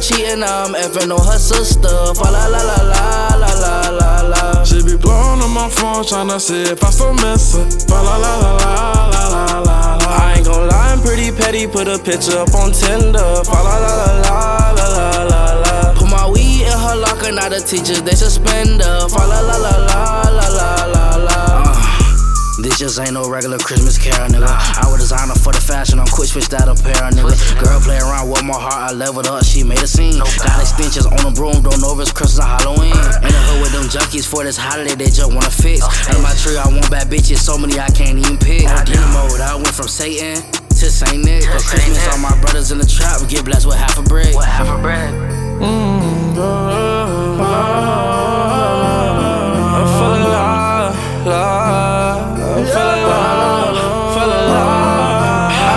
cheating, I'm effing on her sister. Fa la la la la la la la la. She be blowing on my phone, tryna see if I still miss her. Fa la la la la la la la la. I ain't gon' lie, I'm pretty petty, put a picture up on Tinder. Fa la la la la la la la la. Put my weed in her locker, now the teachers, they suspend her. Fa la la la la la la la la. This just ain't no regular Christmas carol, nigga. I would design her for the fashion, I'm quick switched out a pair, nigga. Girl play around with my heart, I leveled up, she made a scene. Got extensions on the broom, don't know if it's Christmas or Halloween. In the hood with them junkies for this holiday, they just wanna fix. In my tree, I want bad bitches, so many I can't even pick. Game mode, I went from Satan to Saint Nick. For Christmas, all my brothers in the trap get blessed with half a bread. I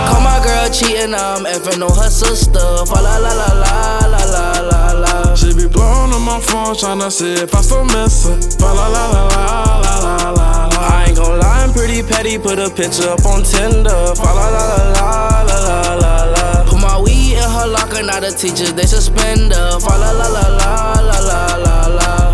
call my girl cheating, I'm effing on her sister. Fa la la la la la la la la. She be blowing on my phone, tryna see if I still miss her. Fa la la la la la la la. I ain't gon' lie, I'm pretty petty, put a picture up on Tinder. Fa la la la la la la la. Put my weed in her locker, now the teachers, they suspend her. Fa la la la la la la la la.